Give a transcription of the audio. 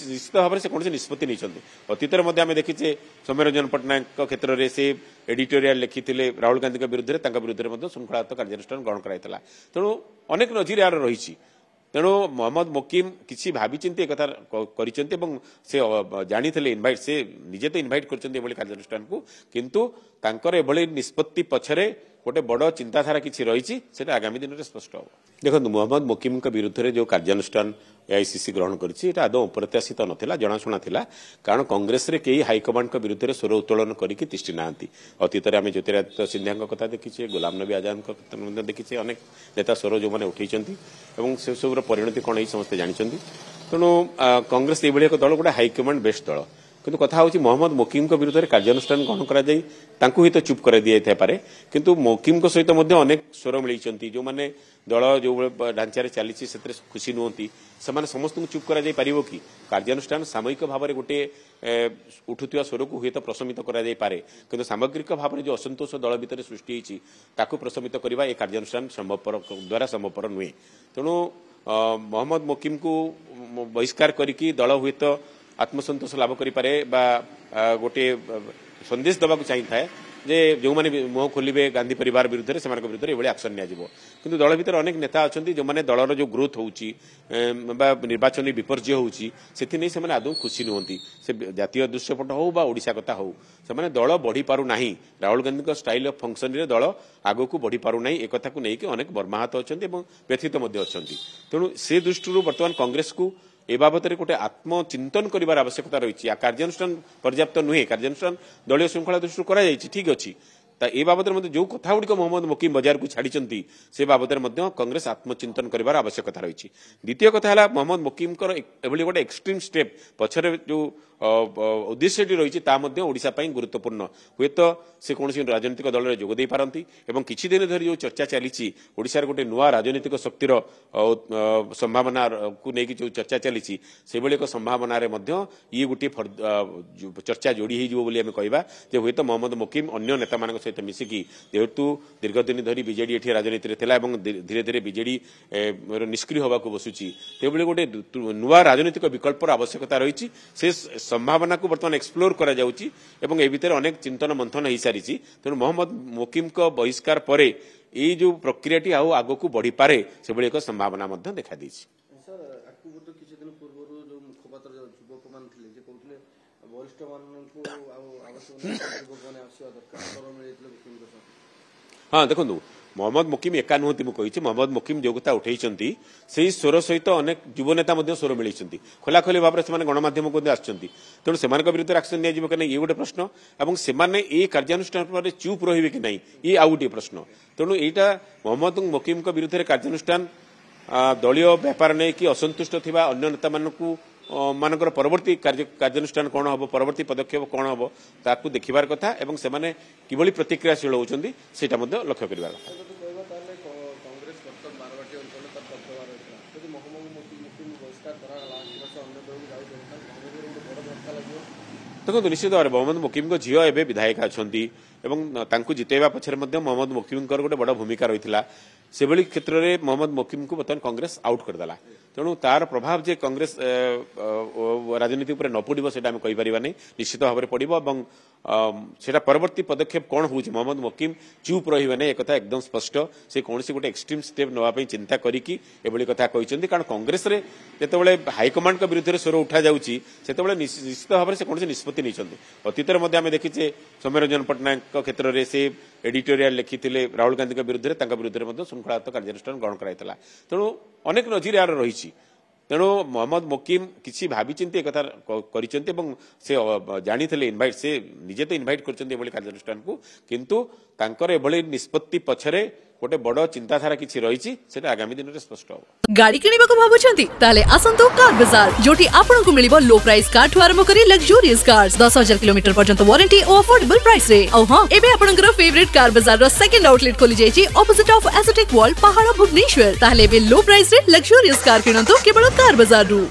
निश्चित भाव में से कौन निष्पत्ति नहीं अतीत आम देखीचे सौम्यरंजन पट्टनायक क्षेत्र में से एडिटोरियल लिखी राहुल गांधी विरुद्ध विरुद्ध श्रृंखलात्मक कार्यानुष्ठान ग्रहण कराइला तेणु अनेक नजीर यार रही तेणु मोहम्मद मोकिम किसी भावी चिंती एक से जानी इनभाइट से निजे तो इनभाइट कर कार्यानुष्ठान को किंतु एभली निष्पत्ति पछरे गोटे बड़ चिंताधारा किसी रही आगामी दिन में स्पष्ट हम देखो मोहम्मद मोकिम विरुद्ध जो कार्यानुष्ठान एआईसीसी ग्रहण कर आदौ अप्रत्याशित नाला जनाशुना था कारण कांग्रेस रे कई हाइकमांड स्वर स्वर उत्तोलन करके तिष्ठि ना अतीत आम ज्योतिरादित्य सिंधिया कथा देखीचे गुलाम नबी आजाद देखीचे अनेक नेता स्वर जो मैंने उठे से सब परिणति कौन समस्ते जानते तेणु कांग्रेस ये एक दल गोटे हाइकमांड बेस्ट दल किंतु कथा हूँ मोहम्मद मोकिम विरुद्ध कार्यानुष्ठान ग्रहण कर तो चुप कर दी पारे किंतु मोकिम सहित अनेक स्वर मिलती जो मैंने दल जो ढांचार चली खुशी नुहति से समस्त चुप कर कि कार्यानुष्ठान सामयिक भाव में गोटे उठुवा स्वर को हुए तो प्रशमित करे किंतु सामग्रिक भाव में जो असंतोष दल भितर सृष्टि होती प्रशमित करवा ये कार्यानुष्ठान संभवपर द्वारा संभवपर नुहे तेणु मोहम्मद मोकिम को बहिष्कार करके दल हुए तो आत्मसंतोष लाभ करें गोटे संदेश दवाक चाहिए जे जो मैंने मुह खोलिबे गांधी परिवार विरुद्ध से विरुद्ध ये एक्शन निंतु दल भितर अनेक नेता अच्छा जो मैंने दलर जो ग्रोथ होची निर्वाचन विपर्जय होची से आदौ खुशी नुहति से जातीय दृश्यपट हो ओडिशा कथा हो से दल बढ़ी पारु नाही Rahul Gandhi style of function रे दल आगो को बढ़ी पारु नाही एक कथा को लेकिन अनेक मर्माहत अच्छा व्यथित अच्छा तेणु से दृष्टि बर्तमान कांग्रेस को ए बाबद गोटे आत्मचिंतन कर आवश्यकता रही कार्यानुष्ठान पर्याप्त नुहे कार्यानुष्ठान दलीय श्रृंखला दृष्टि कर ठीक अच्छी ए बाबद जो कथा गुड़िक मोहम्मद मोकिम बजार को छाड़ी से बाबद कांग्रेस आत्मचिंतन कर आवश्यकता रही द्वितीय कथा है मोहम्मद मोकिम गोटे एक्सट्रीम स्टेप पछरे जो उद्देश्य रही ओडिशा गुरुत्वपूर्ण हुए तो से कौन राजनीतिक दल में जोगदे पारती और किसी दिन धरी जो चर्चा चली ओडिशा गोटे नुआ राजनीतिक शक्तिर संभावना को लेकिन जो चर्चा चली से एक संभावना ये गोटे चर्चा जोड़ी हो कहवा हुए तो मोहम्मद मोकिम अन्य नेता मान सहित मिसिकी जेहेतु दीर्घ दिन धरी बीजेडी ये राजनीति में धीरे धीरे बीजेडी निष्क्रिय होगा बसुची तेभली गोटे नुआ राजनीतिक विकल्पर आवश्यकता रही से संभावना को बर्तमान एक्सप्लोर करा जाउची एवं ए भितर अनेक चिंतन मंथन हो सारी तेणु मोहम्मद मोकिम को बहिष्कार पर ये जो प्रक्रियाटी आग को बढ़ी पारे से भाई एक संभावना देखा दी हाँ देखो मोहम्मद मोकिम एका नुहति मुझे मोहम्मद मोकिम जो कथा उठे से स्वर सहित अनेक युवनेता स्वर मिली खोलाखोली भाव में गणमाध्यम को तेणु से विरुद्ध एक्शन नि ये गोटे प्रश्न और से कार्यानुष्ठान पर चुप रही कि नहीं ये आउ गोटे प्रश्न तेणु यहाँ मोहम्मद मोकिम विरुद्ध कार्यानुष्ठान दलीय व्यापार नहीं कि असंतुष्ट थी अन्य नेता मानकर परवर्ती कार्यानुष्ठान कौन हम परवर्ती पदक्षेप कौन हम ताकू देखिबार कथा एवं से माने किभली प्रतिक्रियाशील होउचंदी सेटा मध्ये लक्ष्य करिबार कथा देखो निश्चित भाव में मोहम्मद मोकिम झील एवं विधायिका अच्छा जितेबा पछरे मोहम्मद मोकिम गोटे बड़ भूमिका रही से भली क्षेत्र में मोहम्मद मोकिम को बर्तमान कांग्रेस आउट करदेला तेणु तार प्रभाव जे कांग्रेस राजनीति उपर न पड़ो से कहीपर नहीं निश्चित भाव में पड़ो सेटा परवर्ती पदक्षेप कौन हो मोहम्मद मोकिम चुप रही नहीं एक एकदम स्पष्ट से कौन गोटे एक्सट्रीम स्टेप नापी चिंता करी कथा कहते कारण कांग्रेस जिते हाइकमांड विरुद्ध स्वर उठा जाऊँगी से निश्चित भाव में कौन निष्पत्ति नहीं अतीत आम देखीचे सौम्यरंजन पट्टनायक क्षेत्र में से एडिटोरियल लिखी राहुल गांधी विरुद्ध विरुद्ध श्रृंखलात्मक कार्यानुष्ठान ग्रहण कराइला तेणु अनेक नजीर यार रही तेणु मोहम्मद मोकिम किसी भावी चिंती एक से जानी इनभाइट से निजे तो इनभाइट कर कार्यानुष्ठान को किंतु एभली निष्पत्ति पछरे गोटे बड़ चिंताधारा किसी रही आगामी दिन में स्पष्ट हम गाड़ी किनिबा को भाबुछंती ताले आसंतो कार बाजार जोटी आपनको मिलिबो लो प्राइस कार ठु आरंभ करी लग्जरियस कार्स 10,000 किलोमीटर पर्यंत वारंटी और अफोर्डेबल प्राइस रे औ हां एबे आपनकर फेवरेट कार बाजार रो सेकंड आउटलेट खोली जायछि ऑपोजिट ऑफ एसोटेक वॉल पहाड़ भुवनेश्वर ताले बे लो प्राइस रे लग्जरियस कार किनंतो केवल कार बाजार रु।